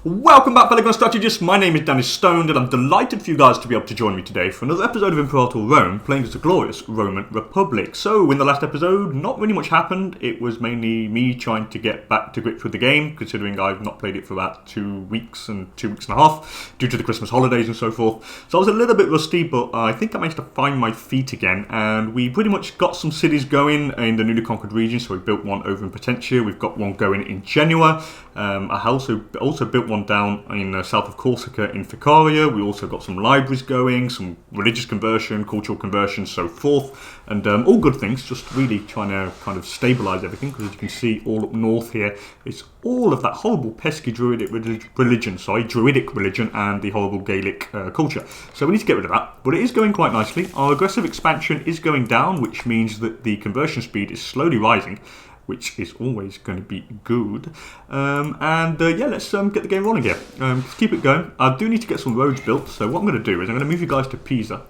Welcome back, fellow strategists. My name is DanIsStoned, and I'm delighted for you guys to be able to join me today for another episode of Imperator Rome, playing as the glorious Roman Republic. So, in the last episode, not really much happened. It was mainly me trying to get back to grips with the game, considering I've not played it for about 2 weeks and 2 weeks and a half, due to the Christmas holidays and so forth. So I was a little bit rusty, but I think I managed to find my feet again, and we pretty much got some cities going in the newly conquered region. So we built one over in Potentia, we've got one going in Genoa. I also built one down in south of Corsica in Ficaria. We also got some libraries going, some religious conversion, cultural conversion, so forth, and all good things, just really trying to kind of stabilise everything, because as you can see all up north here, it's all of that horrible pesky druidic religion, and the horrible Gaelic culture. So we need to get rid of that, but it is going quite nicely. Our aggressive expansion is going down, which means that the conversion speed is slowly rising, which is always going to be good. Yeah, let's get the game rolling here. Let's keep it going. I do need to get some roads built, so what I'm going to do is I'm going to move you guys to Pisa.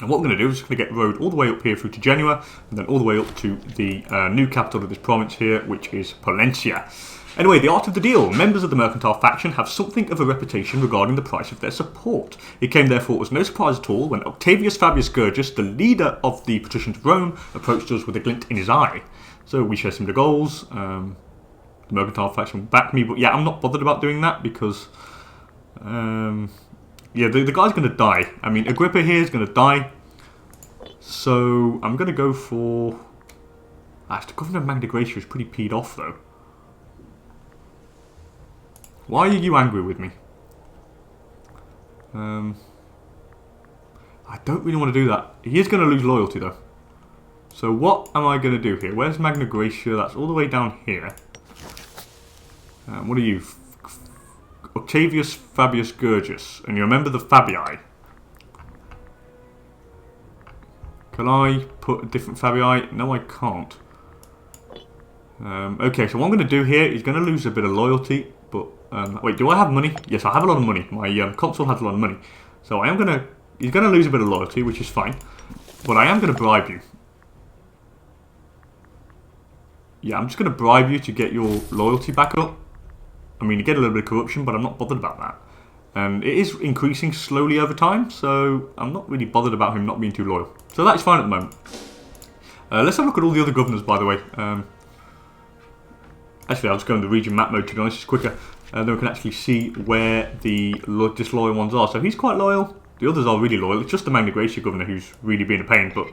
And what I'm going to do is just going to get road all the way up here through to Genoa, and then all the way up to the new capital of this province here, which is Pollentia. Anyway, the art of the deal. Members of the mercantile faction have something of a reputation regarding the price of their support. It came therefore as no surprise at all when Octavius Fabius Gergus, the leader of the patricians of Rome, approached us with a glint in his eye. So we share similar goals. The mercantile faction will back me, but yeah, I'm not bothered about doing that because, yeah, the guy's going to die. I mean, Agrippa here is going to die. So I'm going to go for... Actually, the governor of Magna Graecia is pretty peed off, though. Why are you angry with me? I don't really want to do that. He is going to lose loyalty, though. So what am I going to do here? Where's Magna Graecia? That's all the way down here. What are you? Octavius Fabius Gergus. And you remember the Fabii. Can I put a different Fabii? No, I can't. Okay, so what I'm going to do here is going to lose a bit of loyalty. But, wait, do I have money? Yes, I have a lot of money. My consul has a lot of money. So I am going to... He's going to lose a bit of loyalty, which is fine. But I am going to bribe you. Yeah, I'm just going to bribe you to get your loyalty back up. I mean, you get a little bit of corruption, but I'm not bothered about that. And it is increasing slowly over time, so I'm not really bothered about him not being too loyal. So that's fine at the moment. Let's have a look at all the other governors, by the way. Actually, I'll just go in the region map mode, to be honest, it's quicker. Then we can actually see where the disloyal ones are. So he's quite loyal. The others are really loyal. It's just the Magna Graecia governor who's really being a pain, but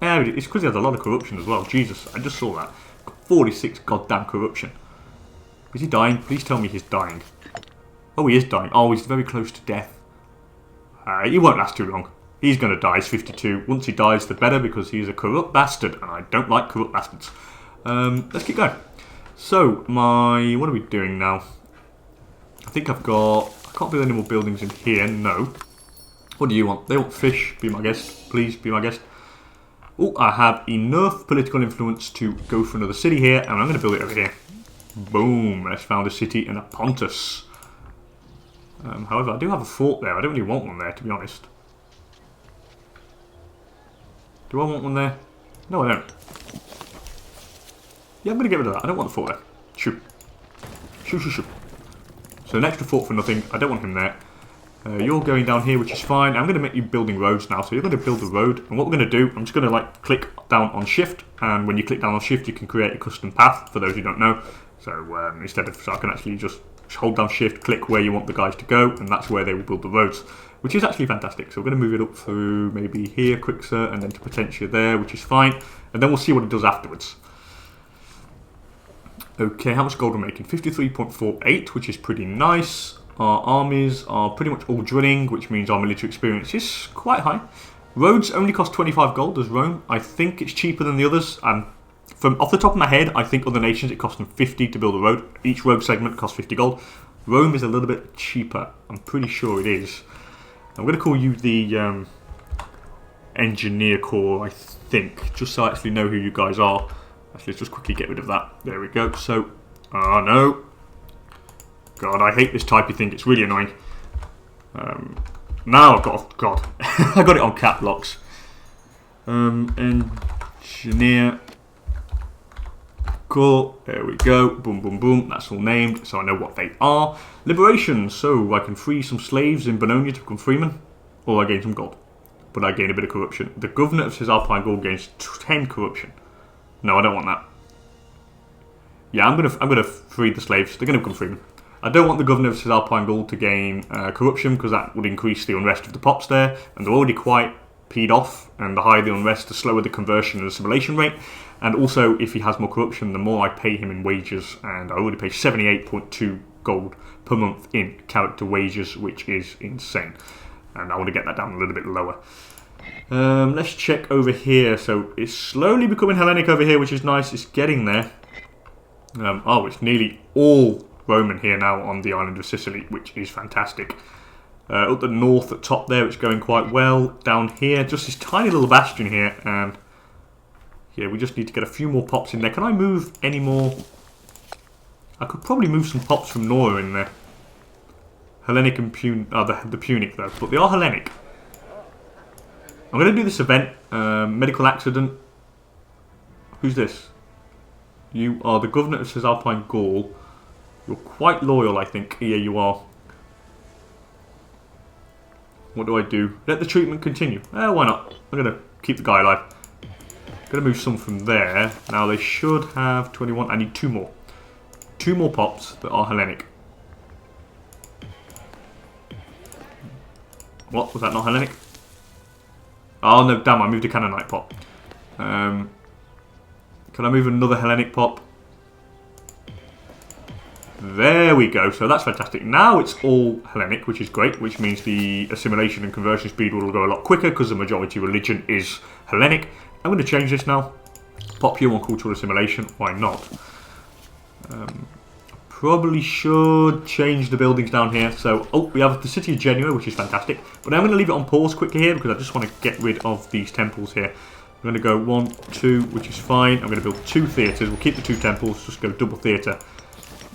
it's because he has a lot of corruption as well. Jesus, I just saw that. 46 goddamn corruption. Is he dying? Please tell me he's dying. Oh, he is dying. Oh, he's very close to death. He won't last too long. He's going to die. He's 52. Once he dies, the better, because he's a corrupt bastard, and I don't like corrupt bastards. Let's keep going. So, what are we doing now? I think I can't build any more buildings in here. No. What do you want? They want fish. Be my guest. Please, be my guest. Oh, I have enough political influence to go for another city here, and I'm going to build it over here. Boom, let's found a city in Pontus. However, I do have a fort there. I don't really want one there, to be honest. Do I want one there? No, I don't. Yeah, I'm going to get rid of that. I don't want the fort there. Shoot. Shoot, shoot, shoot. So an extra fort for nothing. I don't want him there. You're going down here, which is fine. I'm going to make you building roads now. So you're going to build the road. And what we're going to do, I'm just going to click down on shift. And when you click down on shift, you can create a custom path, for those who don't know. So so I can actually just hold down shift, click where you want the guys to go. And that's where they will build the roads, which is actually fantastic. So we're going to move it up through maybe here, Quixer, and then to Potentia there, which is fine. And then we'll see what it does afterwards. Okay, how much gold we're making? 53.48, which is pretty nice. Our armies are pretty much all drilling, which means our military experience is quite high. Roads only cost 25 gold as Rome. I think it's cheaper than the others. From off the top of my head, I think other nations it costs them 50 to build a road. Each road segment costs 50 gold. Rome is a little bit cheaper. I'm pretty sure it is. I'm going to call you the Engineer Corps, I think, just so I actually know who you guys are. Actually, let's just quickly get rid of that. There we go. So, oh no. God, I hate this typey thing. It's really annoying. Now I've got... God. I got it on cap locks. Engineer Cool. There we go. Boom, boom, boom. That's all named, so I know what they are. Liberation. So I can free some slaves in Bononia to become freemen, or I gain some gold. But I gain a bit of corruption. The governor of Cisalpine Gaul gains 10 corruption. No, I don't want that. Yeah, I'm gonna free the slaves. They're gonna become freemen. I don't want the governor of Cisalpine Gaul to gain corruption, because that would increase the unrest of the pops there, and they're already quite peed off, and the higher the unrest, the slower the conversion and assimilation rate. And also, if he has more corruption, the more I pay him in wages, and I already pay 78.2 gold per month in character wages, which is insane. And I want to get that down a little bit lower. Let's check over here. So it's slowly becoming Hellenic over here, which is nice. It's getting there. Oh, it's nearly all Roman here now on the island of Sicily, which is fantastic. Up the north at top there, it's going quite well. Down here, just this tiny little bastion here, and yeah, we just need to get a few more pops in there. Can I move any more? I could probably move some pops from Nora in there. Hellenic and the Punic though, but they are Hellenic. I'm going to do this event, medical accident. Who's this? You are the governor of Cisalpine Gaul. You're quite loyal, I think. Yeah, you are. What do I do? Let the treatment continue. Why not? I'm going to keep the guy alive. Going to move some from there. Now they should have 21. I need 2 more. 2 more pops that are Hellenic. What? Was that not Hellenic? Oh no, damn, I moved a Canaanite pop. Can I move another Hellenic pop? There we go, so that's fantastic. Now it's all Hellenic, which is great, which means the assimilation and conversion speed will go a lot quicker because the majority religion is Hellenic. I'm going to change this now. Pop you on cultural assimilation, why not? Probably should change the buildings down here. So, oh, we have the city of Genoa, which is fantastic. But I'm going to leave it on pause quickly here because I just want to get rid of these temples here. I'm going to go 1, 2, which is fine. I'm going to build 2 theatres. We'll keep the 2 temples, just go double theatre.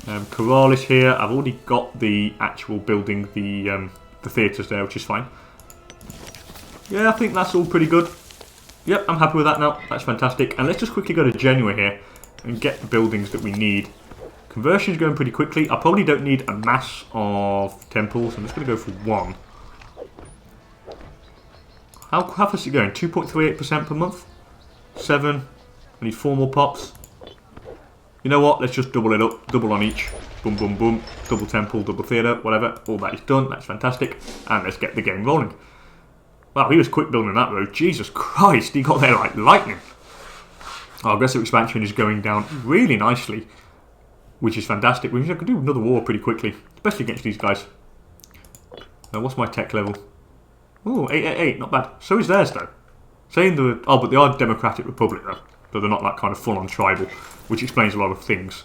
Corralis here. I've already got the actual building, the theatres there, which is fine. Yeah, I think that's all pretty good. Yep, I'm happy with that now. That's fantastic. And let's just quickly go to Genoa here and get the buildings that we need. Conversion's going pretty quickly. I probably don't need a mass of temples. I'm just going to go for 1. How fast is it going? 2.38% per month? 7. I need 4 more pops. You know what? Let's just double it up. Double on each. Boom, boom, boom. Double temple, double theatre, whatever. All that is done. That's fantastic. And let's get the game rolling. Wow, he was quick building that road. Jesus Christ, he got there like lightning. Our aggressive expansion is going down really nicely, which is fantastic. We can do another war pretty quickly, especially against these guys. What's my tech level? Oh, 888, not bad. So is theirs though. But they are Democratic Republic though. So they're not that kind of full-on tribal, which explains a lot of things.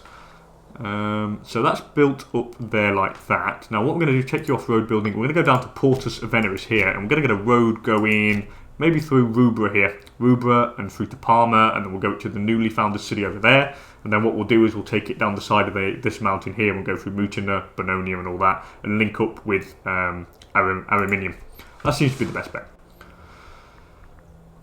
So that's built up there like that. Now what we're going to do, take you off road building. We're going to go down to Portus Veneris here, and we're going to get a road going maybe through Rubra here. Rubra and through to Parma, and then we'll go to the newly founded city over there. And then what we'll do is we'll take it down the side of this mountain here, and we'll go through Mutina, Bononia and all that, and link up with Ariminium. That seems to be the best bet.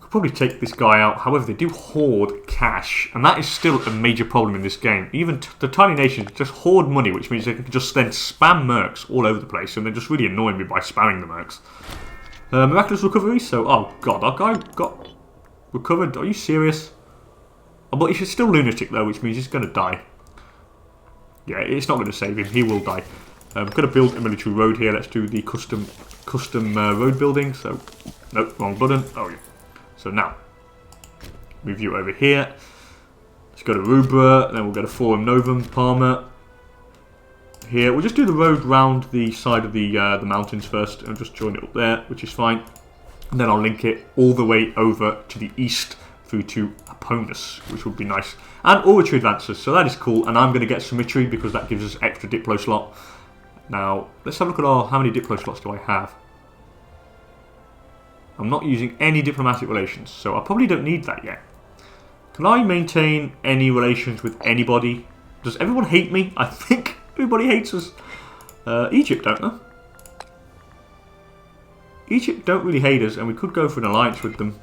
Could probably take this guy out. However, they do hoard cash, and that is still a major problem in this game. Even the tiny nations just hoard money, which means they can just then spam mercs all over the place, and they're just really annoying me by spamming the mercs. Miraculous recovery. So, oh god, our guy got recovered. Are you serious? Oh, but he's still lunatic though, which means he's going to die. Yeah, it's not going to save him. He will die. I'm going to build a military road here. Let's do the custom road building. So, nope, wrong button. Oh yeah. So now, move you over here. Let's go to Rubra, then we'll go to Forum Novum, Parma. Here, we'll just do the road round the side of the mountains first, and just join it up there, which is fine. And then I'll link it all the way over to the east through to Aponus, which would be nice. And oratory advances, so that is cool. And I'm going to get symmetry because that gives us extra Diplo slot. Now, let's have a look at how many Diplo slots do I have. I'm not using any diplomatic relations, so I probably don't need that yet. Can I maintain any relations with anybody? Does everyone hate me? I think everybody hates us. Egypt, don't they? Egypt don't really hate us, and we could go for an alliance with them.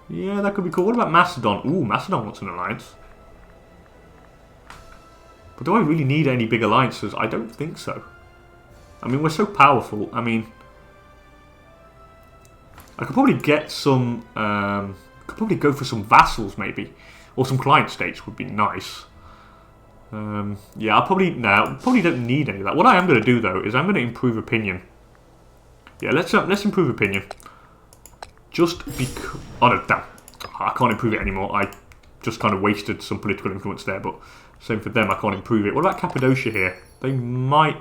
Yeah, that could be cool. What about Macedon? Ooh, Macedon wants an alliance. But do I really need any big alliances? I don't think so. I mean, we're so powerful. I mean, I could probably get some... could probably go for some vassals, maybe. Or some client states would be nice. Yeah, probably don't need any of that. What I am going to do, though, is I'm going to improve opinion. Yeah, let's improve opinion. Just because... Oh, no, damn. I can't improve it anymore. I just kind of wasted some political influence there, but same for them. I can't improve it. What about Cappadocia here? They might...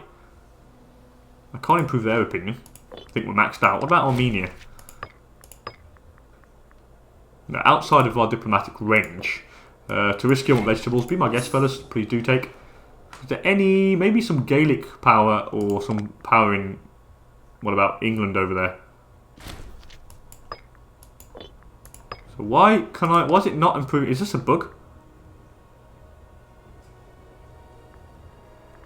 I can't improve their opinion. I think we're maxed out. What about Armenia? No, outside of our diplomatic range. Touristia want vegetables. Be my guest, fellas. Please do take. Is there any... Maybe some Gaelic power or some power in... What about England over there? So why can I... Why is it not improving? Is this a bug?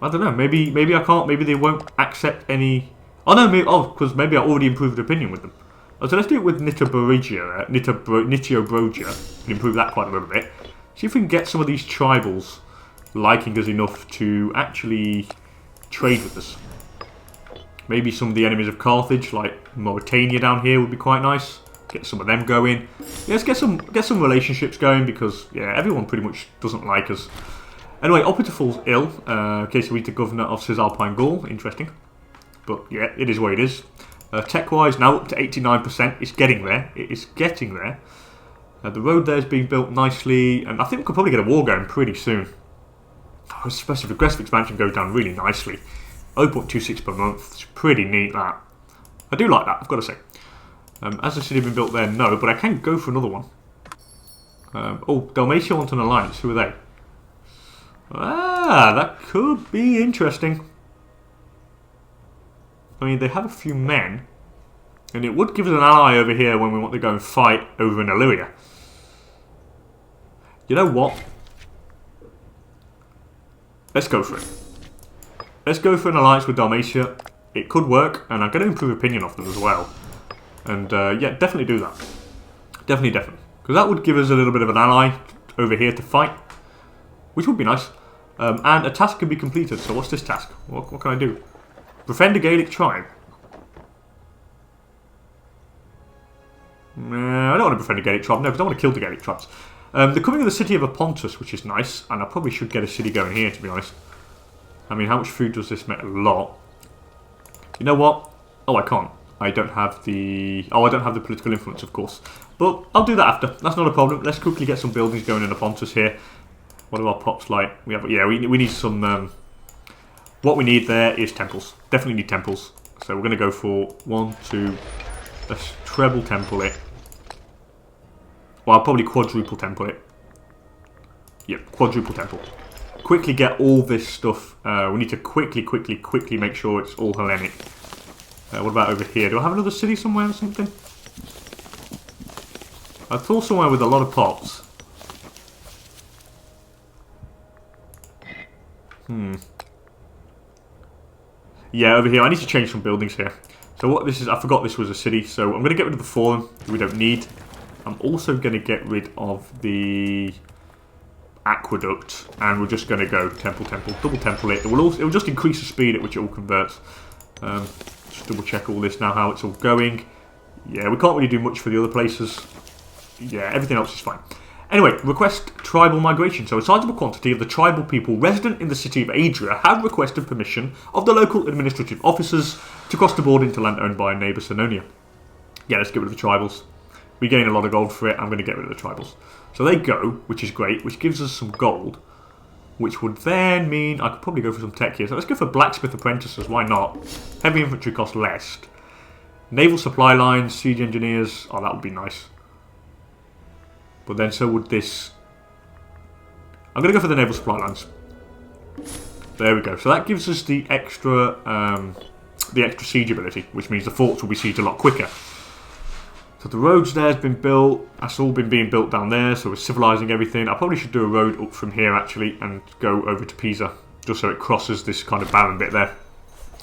I don't know. Maybe I can't. Maybe they won't accept any... Oh no, because maybe I already improved opinion with them. Oh, so let's do it with Nitobrogia. Nitobrogia. Can improve that quite a little bit. See if we can get some of these tribals liking us enough to actually trade with us. Maybe some of the enemies of Carthage, like Mauritania down here, would be quite nice. Get some of them going. Yeah, let's get some relationships going because yeah, everyone pretty much doesn't like us. Anyway, Opita falls ill. Okay, so he's the governor of Cisalpine Gaul. Interesting, but yeah, it is what it is. Tech-wise, now up to 89%. It's getting there. It is getting there. The road there is being built nicely, and I think we could probably get a war going pretty soon. Oh, especially if aggressive expansion goes down really nicely. 0.26 per month. It's pretty neat, that. I do like that, I've got to say. Has the city been built there? No, but I can go for another one. Oh, Dalmatia wants an alliance. Who are they? Ah, that could be interesting. I mean, they have a few men. And it would give us an ally over here when we want to go and fight over in Illyria. You know what? Let's go for it. Let's go for an alliance with Dalmatia. It could work, and I'm going to improve opinion of them as well. And yeah, definitely do that. Definitely. Because that would give us a little bit of an ally over here to fight. Which would be nice. And a task can be completed. So what's this task? What can I do? Befriend a Gaelic tribe. I don't want to befriend a Gaelic tribe. No, because I want to kill the Gaelic tribes. They're coming to the city of Apontus, which is nice. And I probably should get a city going here, to be honest. I mean, how much food does this make? A lot. You know what? Oh, I can't. I don't have the... Oh, I don't have the political influence, of course. But I'll do that after. That's not a problem. Let's quickly get some buildings going in Apontus here. What are our pops like? We have... Yeah, we need some... What we need there is temples. Definitely need temples. So we're going to go for 1, 2... Let's treble temple it. Well, I'll probably quadruple temple it. Yep, quadruple temple. Quickly get all this stuff. We need to quickly make sure it's all Hellenic. What about over here? Do I have another city somewhere or something? I thought somewhere with a lot of pops. Yeah, over here. I need to change some buildings here. So what this is, I forgot this was a city. So I'm going to get rid of the Forum that we don't need. I'm also going to get rid of the aqueduct, and we're just going to go temple, double temple it. It will just increase the speed at which it all converts. Just double check all this now, how it's all going. Yeah, we can't really do much for the other places. Yeah, everything else is fine. Anyway, request tribal migration. So a sizable quantity of the tribal people resident in the city of Adria have requested permission of the local administrative officers to cross the border into land owned by a neighbour Senonia. Yeah, let's get rid of the tribals. We gain a lot of gold for it. I'm going to get rid of the tribals. So they go, which is great, which gives us some gold, which would then mean I could probably go for some tech here. So let's go for blacksmith apprentices. Why not? Heavy infantry cost less. Naval supply lines, siege engineers. Oh, that would be nice. But then so would this. I'm going to go for the naval supply lines. There we go. So that gives us the extra siege ability, which means the forts will be sieged a lot quicker. So the roads there has been built. That's all been being built down there. So we're civilizing everything. I probably should do a road up from here actually and go over to Pisa, just so it crosses this kind of barren bit there.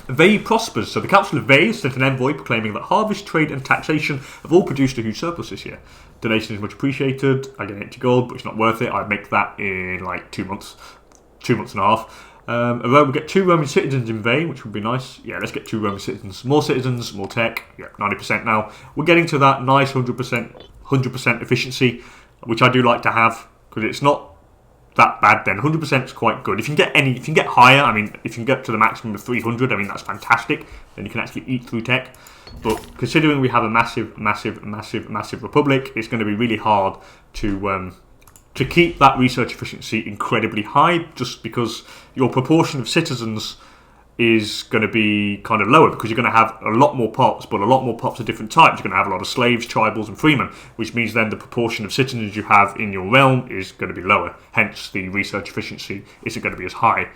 Veii prospers. So the Council of Veii sent an envoy proclaiming that harvest, trade and taxation have all produced a huge surplus this year. Donation is much appreciated. I get 80 gold, but it's not worth it. I'd make that in like 2 months. 2 months and a half. We'll get 2 Roman citizens in Veii, which would be nice. Yeah, let's get 2 Roman citizens. More citizens, more tech. Yeah, 90% now. We're getting to that nice 100% efficiency, which I do like to have, because it's not that bad then. 100% is quite good. If you can get higher, I mean, if you can get to the maximum of 300, I mean, that's fantastic. Then you can actually eat through tech. But considering we have a massive republic, it's going to be really hard to keep that research efficiency incredibly high, just because your proportion of citizens is going to be kind of lower, because you're going to have a lot more pops, but a lot more pops of different types. You're going to have a lot of slaves, tribals and freemen, which means then the proportion of citizens you have in your realm is going to be lower. Hence the research efficiency isn't going to be as high.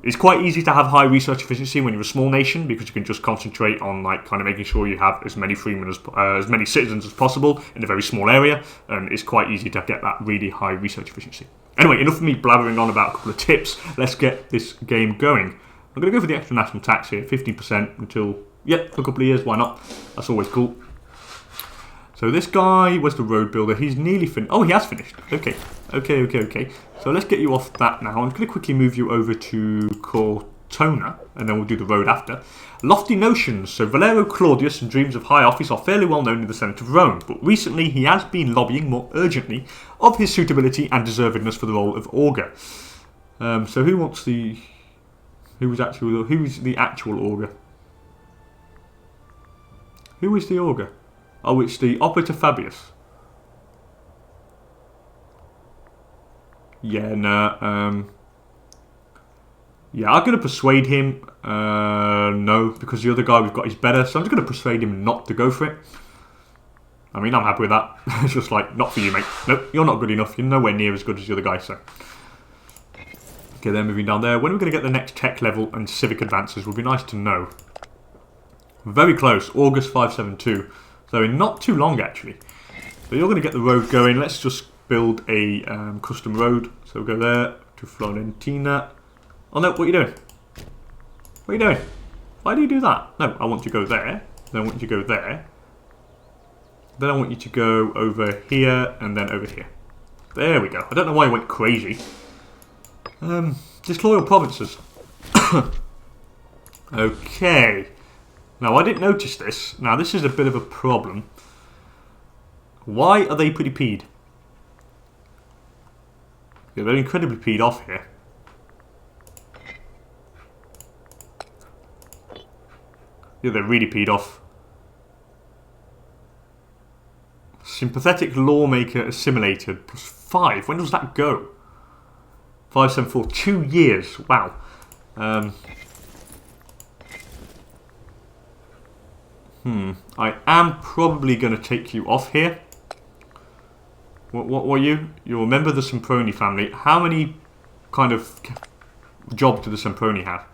It's quite easy to have high research efficiency when you're a small nation, because you can just concentrate on like kind of making sure you have as many freemen as many citizens as possible in a very small area, and it's quite easy to get that really high research efficiency. Anyway, enough of me blabbering on about a couple of tips. Let's get this game going. I'm going to go for the extra national tax here, 15% until, for a couple of years, why not? That's always cool. So this guy was the road builder. He's nearly finished. Oh, he has finished. Okay. So let's get you off that now. I'm going to quickly move you over to Cortona, and then we'll do the road after. Lofty notions. So Valero Claudius and dreams of high office are fairly well known in the Senate of Rome, but recently he has been lobbying more urgently of his suitability and deservedness for the role of augur. So who wants the... Who's the actual augur? Who is the augur? Oh, it's the Operator Fabius. Yeah, no. Yeah, I'm going to persuade him. No, because the other guy we've got is better. So I'm just going to persuade him not to go for it. I mean, I'm happy with that. It's just like, not for you, mate. Nope, you're not good enough. You're nowhere near as good as the other guy, so. Okay, they're moving down there. When are we going to get the next tech level and civic advances? Would be nice to know. Very close. August 572. So in not too long, actually. So you're going to get the road going. Let's just build a custom road. So we'll go there to Florentina. Oh no, what are you doing? What are you doing? Why do you do that? No, I want you to go there. Then I want you to go there. Then I want you to go over here and then over here. There we go. I don't know why I went crazy. Disloyal provinces. Okay. Now, I didn't notice this. Now, this is a bit of a problem. Why are they pretty peed? Yeah, they're incredibly peed off here. Yeah, they're really peed off. Sympathetic lawmaker assimilated. +5. When does that go? 574. 2 years. Wow. I am probably going to take you off here. What were you? You're a member of the Semproni family. How many kind of jobs do the Semproni have?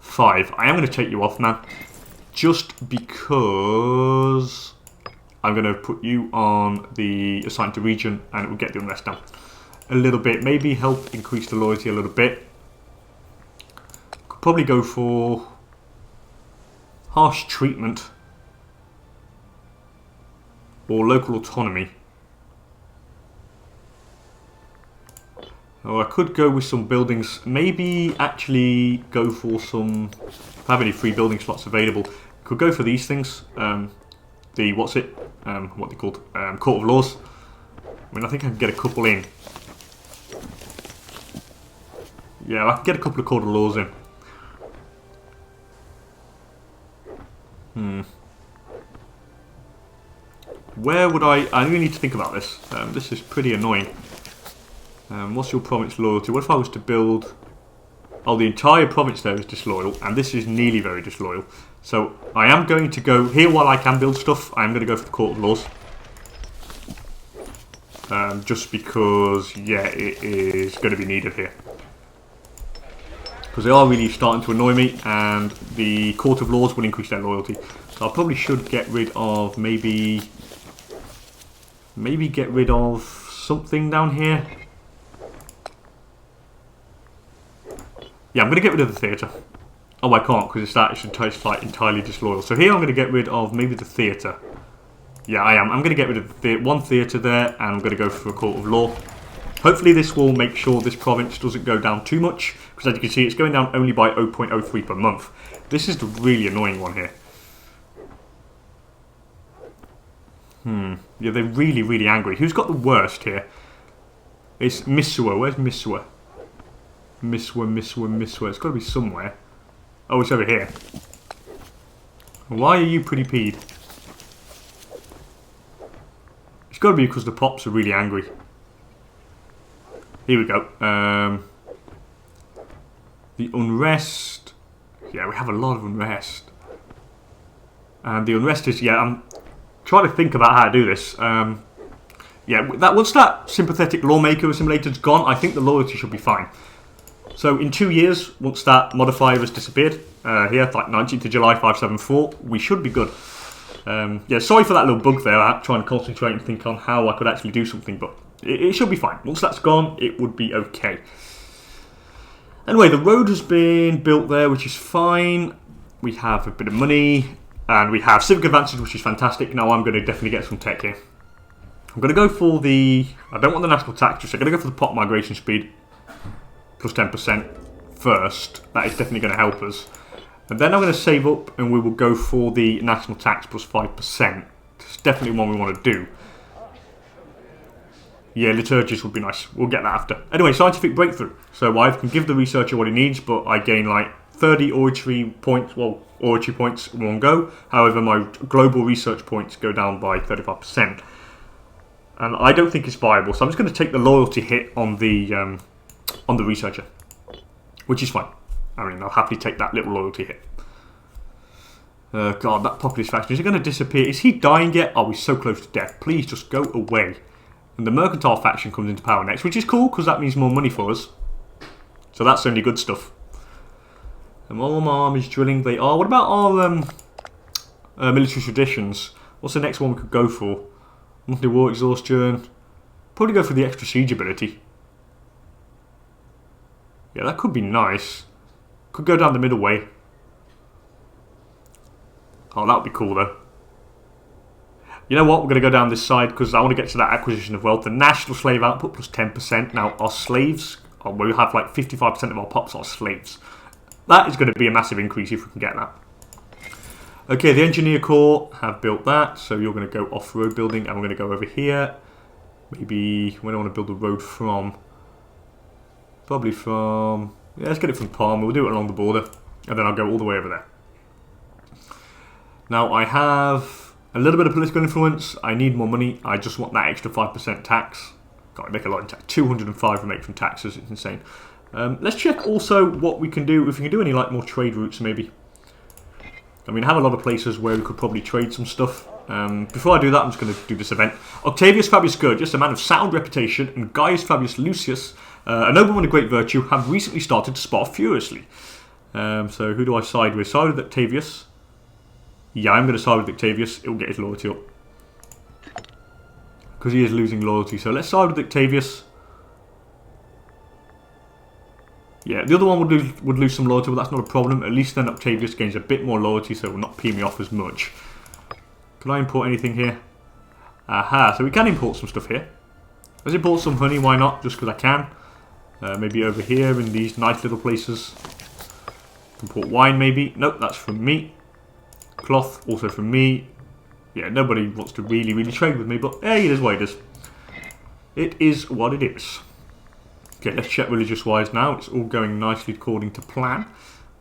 5. I am going to take you off, man. Just because I'm going to put you on the assigned to region, and it will get the unrest down a little bit. Maybe help increase the loyalty a little bit. Could probably go for harsh treatment. Or local autonomy. Or I could go with some buildings. Maybe actually go for some... If I have any free building slots available, could go for these things. The, what's it? What they called? Court of Laws. I mean, I think I can get a couple in. Yeah, I can get a couple of Court of Laws in. Where would I really need to think about this. This is pretty annoying. What's your province loyalty? What if I was to build... Oh, the entire province there is disloyal, and this is nearly very disloyal. So I am going to go here while I can build stuff. I am going to go for the Court of Laws. Just because, yeah, it is going to be needed here. Because they are really starting to annoy me, and the Court of Laws will increase their loyalty. So I probably should get rid of maybe get rid of something down here. Yeah, I'm going to get rid of the theatre. Oh, I can't because it's like entirely disloyal. So here I'm going to get rid of maybe the theatre. Yeah, I am. I'm going to get rid of one theatre there, and I'm going to go for a court of law. Hopefully this will make sure this province doesn't go down too much, because as you can see, it's going down only by 0.03 per month. This is the really annoying one here. Yeah, they're really, really angry. Who's got the worst here? It's Misua. Where's Misua? Misua. It's got to be somewhere. Oh, it's over here. Why are you pretty peed? It's got to be because the pops are really angry. Here we go. The unrest. Yeah, we have a lot of unrest. And the unrest is, yeah, I'm trying to think about how to do this. Yeah, once that sympathetic lawmaker assimilator's gone, I think the loyalty should be fine. So in 2 years, once that modifier has disappeared, here, like 19th of July 574, we should be good. Yeah, sorry for that little bug there. I'm trying to concentrate and think on how I could actually do something, but it should be fine. Once that's gone, it would be okay. Anyway, the road has been built there, which is fine. We have a bit of money, and we have civic advantage, which is fantastic. Now I'm going to definitely get some tech here. I'm going to go for the... I don't want the national tax, just I'm going to go for the pop migration speed, plus 10% first. That is definitely going to help us. And then I'm going to save up, and we will go for the national tax plus 5%. It's definitely one we want to do. Yeah, liturgies would be nice. We'll get that after. Anyway, scientific breakthrough. So I can give the researcher what he needs, but I gain like 30 oratory points, well, oratory points in one go. However, my global research points go down by 35%. And I don't think it's viable, so I'm just going to take the loyalty hit on the researcher, which is fine. I mean, I'll happily take that little loyalty hit. God, that populist faction, is it going to disappear? Is he dying yet? Oh, he's so close to death. Please just go away. And the mercantile faction comes into power next, which is cool, because that means more money for us. So that's only good stuff. And all my armies drilling, they are. What about our military traditions? What's the next one we could go for? Monthly war exhaustion. Probably go for the extra siege ability. Yeah, that could be nice. Could go down the middle way. Oh, that would be cool though. You know what? We're going to go down this side because I want to get to that acquisition of wealth. The national slave output plus 10%. Now, our slaves, we'll have like 55% of our pops are slaves. That is going to be a massive increase if we can get that. Okay, the engineer corps have built that. So you're going to go off-road building and we're going to go over here. Maybe where do I want to build the road from? Probably from... Yeah, let's get it from Palma. We'll do it along the border. And then I'll go all the way over there. Now, I have a little bit of political influence. I need more money. I just want that extra 5% tax. God, I make a lot in tax. 205 we make from taxes. It's insane. Let's check also what we can do. If we can do any like more trade routes, maybe. I mean, I have a lot of places where we could probably trade some stuff. Before I do that, I'm just going to do this event. Octavius Fabius Gurgius, a man of sound reputation, and Gaius Fabius Lucius, a nobleman of great virtue, have recently started to spar furiously. So who do I side with? Side with Octavius. Yeah, I'm going to side with Octavius. It will get his loyalty up. Because he is losing loyalty. So let's side with Octavius. Yeah, the other one would lose some loyalty, but that's not a problem. At least then Octavius gains a bit more loyalty, so it will not pee me off as much. Can I import anything here? Aha, so we can import some stuff here. Let's import some honey, why not? Just because I can. Maybe over here in these nice little places. Import wine maybe. Nope, that's from me. Cloth, also from me. Yeah, nobody wants to really trade with me, but hey, it is what it is. It is what it is. Okay, let's check religious-wise now. It's all going nicely according to plan.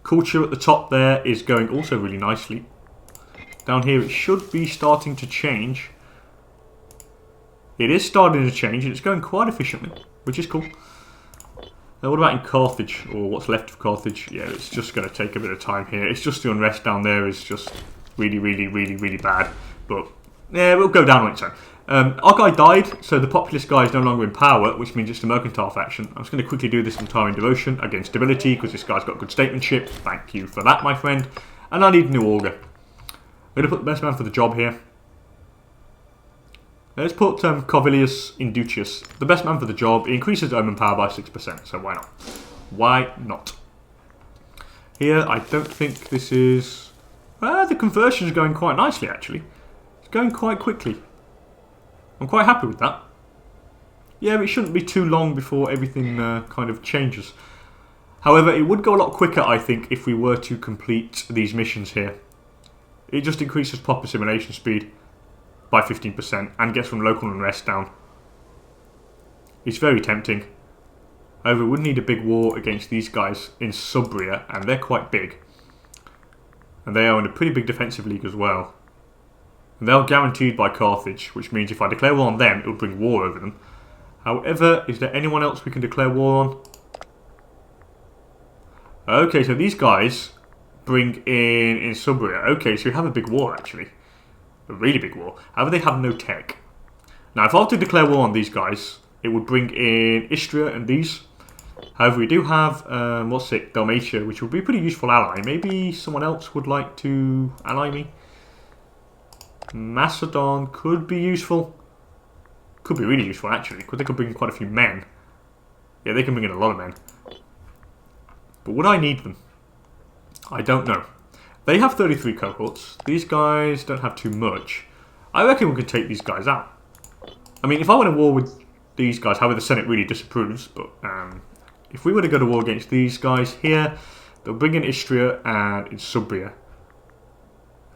Culture at the top there is going also really nicely. Down here it should be starting to change. It is starting to change and it's going quite efficiently, which is cool. Now, what about in Carthage, or what's left of Carthage? Yeah, it's just going to take a bit of time here. It's just the unrest down there is just really bad. But, yeah, we'll go down on its own. Our guy died, so the populist guy is no longer in power, which means it's the mercantile faction. I'm just going to quickly do this Untiring Devotion against stability, because this guy's got good statesmanship. Thank you for that, my friend. And I need a new augur. I'm going to put the best man for the job here. Let's put Corvilius Inducius, the best man for the job. It increases omen power by 6%, so why not? Why not? Here, I don't think this is... the conversion is going quite nicely, actually. It's going quite quickly. I'm quite happy with that. Yeah, it shouldn't be too long before everything kind of changes. However, it would go a lot quicker, I think, if we were to complete these missions here. It just increases pop assimilation speed by 15% and gets from local unrest down. It's very tempting. However, we would need a big war against these guys in Subria, and they're quite big. And they are in a pretty big defensive league as well. And they're guaranteed by Carthage, which means if I declare war on them, it will bring war over them. However, is there anyone else we can declare war on? Okay, so these guys bring in Subria. Okay, so we have a big war, actually. A really big war. However, they have no tech. Now, if I were to declare war on these guys, it would bring in Istria and these. However, we do have, Dalmatia, which would be a pretty useful ally. Maybe someone else would like to ally me. Macedon could be useful. Could be really useful, actually, because they could bring in quite a few men. Yeah, they can bring in a lot of men. But would I need them? I don't know. They have 33 cohorts. These guys don't have too much. I reckon we could take these guys out. I mean, if I went to war with these guys, however the Senate really disapproves, but if we were to go to war against these guys here, they'll bring in Istria and in Subria.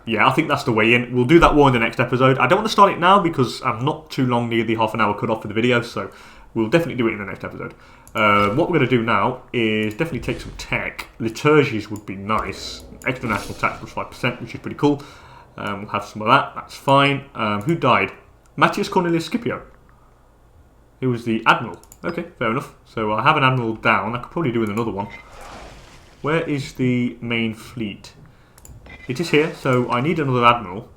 Yeah, I think that's the way in. We'll do that war in the next episode. I don't want to start it now because I'm not too long near the half-an-hour cut-off for the video, so we'll definitely do it in the next episode. What we're going to do now is definitely take some tech. Liturgies would be nice. Extra national tax plus 5%, which is pretty cool. We'll have some of that. That's fine. Who died? Matthias Cornelius Scipio. He was the admiral. Okay, fair enough. So I have an admiral down. I could probably do with another one. Where is the main fleet? It is here, so I need another admiral.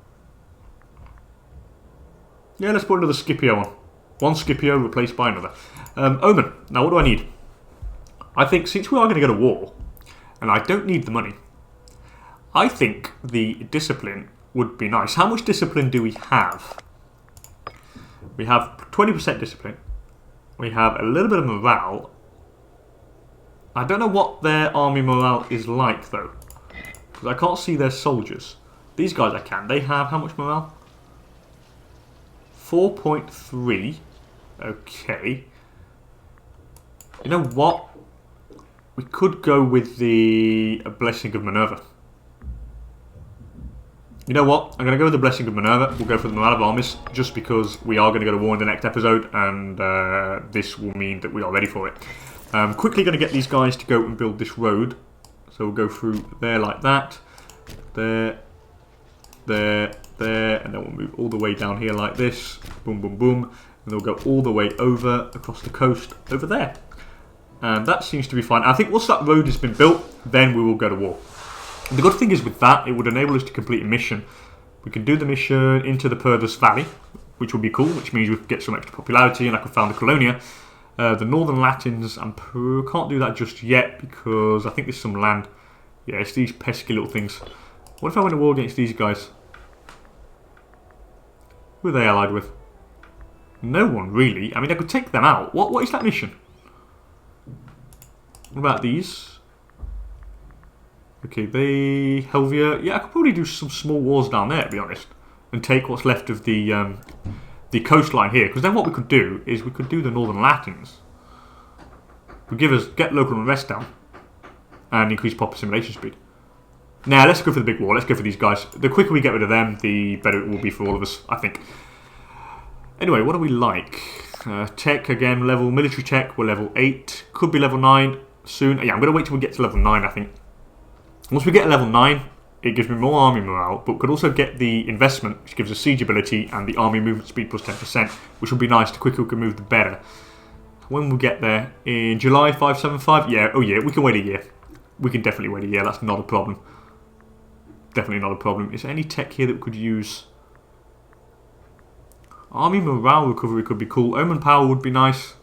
Yeah, let's put another Scipio on. One Scipio replaced by another. Omen. Now, what do I need? I think since we are going to go to war, and I don't need the money, I think the discipline would be nice. How much discipline do we have? We have 20% discipline. We have a little bit of morale. I don't know what their army morale is like, though. Because I can't see their soldiers. These guys I can. They have how much morale? 4.3. Okay. You know what? We could go with the Blessing of Minerva. You know what? I'm going to go with the Blessing of Minerva. We'll go for the morale of armies, just because we are going to go to war in the next episode, and this will mean that we are ready for it. Quickly going to get these guys to go and build this road. So we'll go through there like that. There, there, there, and then we'll move all the way down here like this. Boom, boom, boom. And they'll go all the way over across the coast over there. And that seems to be fine. I think once that road has been built, then we will go to war. The good thing is with that, it would enable us to complete a mission. We can do the mission into the Perdus Valley, which would be cool, which means we could get some extra popularity and I could found the Colonia. The Northern Latins, I can't do that just yet because I think there's some land. Yeah, it's these pesky little things. What if I went to war against these guys? Who are they allied with? No one, really. I mean, I could take them out. What is that mission? What about these? Okay, Helvia. Yeah, I could probably do some small wars down there, to be honest, and take what's left of the coastline here. Because then what we could do is we could do the Northern Latins. Would get local unrest down and increase pop assimilation speed. Now let's go for the big war. Let's go for these guys. The quicker we get rid of them, the better it will be for all of us, I think. Anyway, what do we like? Tech again, military tech. We're level 8. Could be level 9 soon. Yeah, I'm going to wait till we get to level 9, I think. Once we get to level 9, it gives me more army morale, but could also get the investment, which gives us siege ability and the army movement speed plus 10%, which would be nice. The quicker we can move, the better. When we get there, in July 575, yeah, oh yeah, we can wait a year. We can definitely wait a year, that's not a problem. Definitely not a problem. Is there any tech here that we could use? Army morale recovery could be cool. Omen power would be nice.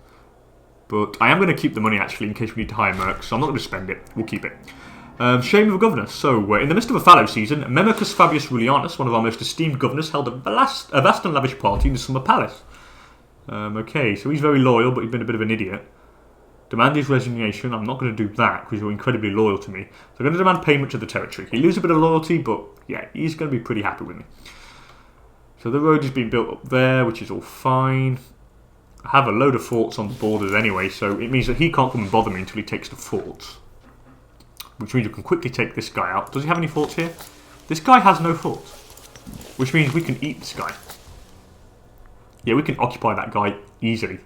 But I am going to keep the money actually in case we need to hire mercs, so I'm not going to spend it. We'll keep it. Shame of a governor. So, in the midst of a fallow season, Memicus Fabius Rullianus, one of our most esteemed governors, held a vast and lavish party in the summer palace. Okay, so he's very loyal, but he's been a bit of an idiot. Demand his resignation. I'm not going to do that because you're incredibly loyal to me. So I'm going to demand payment to the territory. He loses a bit of loyalty, but yeah, he's going to be pretty happy with me. So the road is being built up there, which is all fine. I have a load of forts on the borders anyway, so it means that he can't come and bother me until he takes the forts. Which means we can quickly take this guy out. Does he have any forts here? This guy has no forts. Which means we can eat this guy. Yeah, we can occupy that guy easily.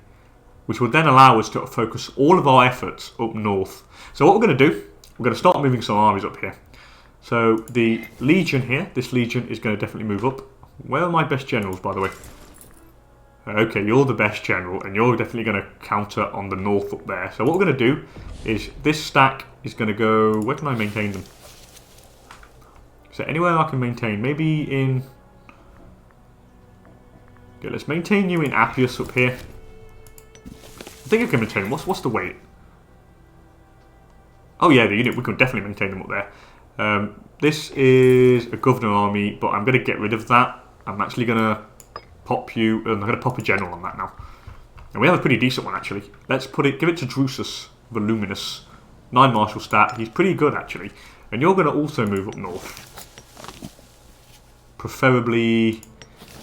Which will then allow us to focus all of our efforts up north. So what we're going to do, we're going to start moving some armies up here. So the legion here, this legion is going to definitely move up. Where are my best generals, by the way? Okay, you're the best general, and you're definitely going to counter on the north up there. So what we're going to do is this stack is going to go... Where can I maintain them? Is there anywhere I can maintain? Maybe in... Okay, let's maintain you in Appius up here. I think I can maintain them. What's the weight? Oh yeah, the unit. We can definitely maintain them up there. This is a governor army, but I'm going to get rid of that. I'm actually going to pop you... I'm going to pop a general on that now. And we have a pretty decent one, actually. Let's put it... Give it to Drusus Voluminous. 9 martial stat. He's pretty good, actually. And you're going to also move up north. Preferably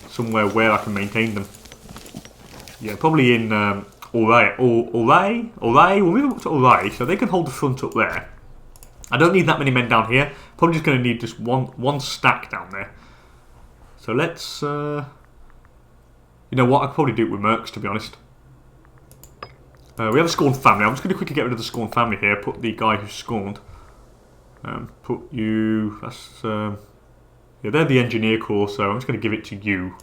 somewhere where I can maintain them. Yeah, probably in Auray. We'll move up to Auray, so they can hold the front up there. I don't need that many men down here. Probably just going to need just one stack down there. So let's... you know what? I could probably do it with Mercs, to be honest. We have a Scorned family. I'm just going to quickly get rid of the Scorned family here. Put the guy who's Scorned. Put you... That's... yeah, they're the engineer corps, so I'm just going to give it to you.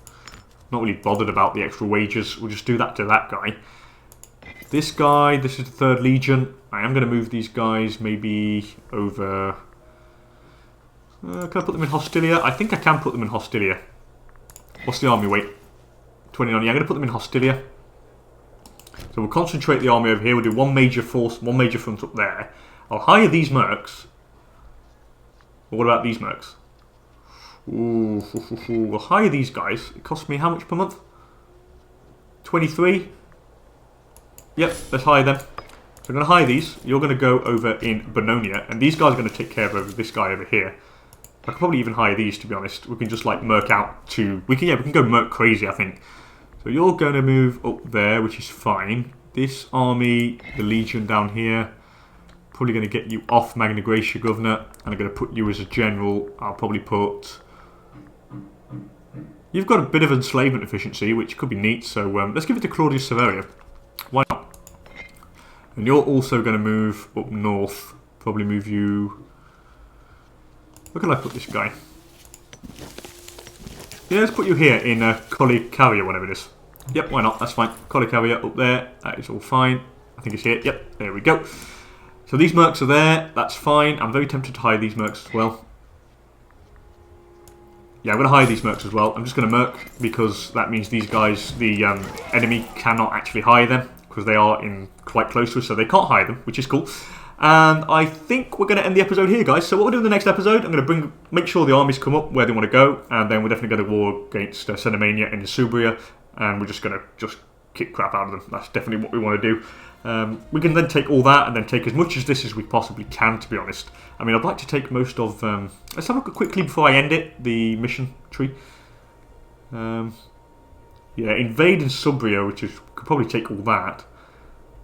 Not really bothered about the extra wages. We'll just do that to that guy. This guy, this is the 3rd Legion. I am going to move these guys maybe over... can I put them in Hostilia? I think I can put them in Hostilia. What's the army weight? 29. Yeah, I'm going to put them in Hostilia. So we'll concentrate the army over here. We'll do one major force, one major front up there. I'll hire these mercs. But what about these mercs? Ooh, we'll hire these guys. It costs me how much per month? 23. Yep, let's hire them. So I'm going to hire these. You're going to go over in Bononia, and these guys are going to take care of this guy over here. I could probably even hire these, to be honest. We can just like merc out to... we can go merc crazy, I think. So you're going to move up there, which is fine. This army, the Legion down here, probably going to get you off Magna Graecia Governor, and I'm going to put you as a general. I'll probably put... You've got a bit of enslavement efficiency, which could be neat, so let's give it to Claudius Severia. Why not? And you're also going to move up north. Probably move you... Where can I put this guy? Yeah, let's put you here in Collicaria, whatever it is. Yep, why not? That's fine. Collicaria up there. That is all fine. I think it's here. Yep, there we go. So these mercs are there. That's fine. I'm very tempted to hire these mercs as well. Yeah, I'm going to hire these mercs as well. I'm just going to merc because that means these guys, the enemy cannot actually hire them because they are in quite close to us, so they can't hire them, which is cool. And I think we're going to end the episode here, guys. So what we'll do in the next episode, I'm going to make sure the armies come up where they want to go, and then we're definitely going to war against Cenomania and Subria, and we're just going to kick crap out of them. That's definitely what we want to do. We can then take all that and then take as much of this as we possibly can, to be honest. I mean, I'd like to take most of... let's have a look quickly before I end it, the mission tree. Yeah, invade in Subria, which is... could probably take all that.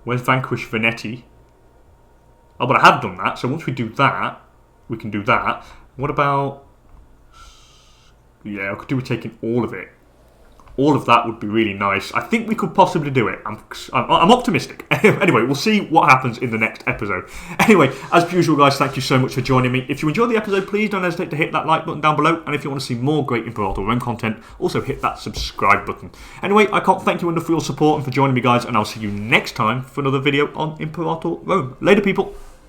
Where's Vanquish Veneti? Oh, but I have done that, so once we do that, we can do that. What about... Yeah, I could do with taking all of it. All of that would be really nice. I think we could possibly do it. I'm optimistic. Anyway, we'll see what happens in the next episode. Anyway, as per usual, guys, thank you so much for joining me. If you enjoyed the episode, please don't hesitate to hit that like button down below. And if you want to see more great Imperator Rome content, also hit that subscribe button. Anyway, I can't thank you enough for your support and for joining me, guys. And I'll see you next time for another video on Imperator Rome. Later, people.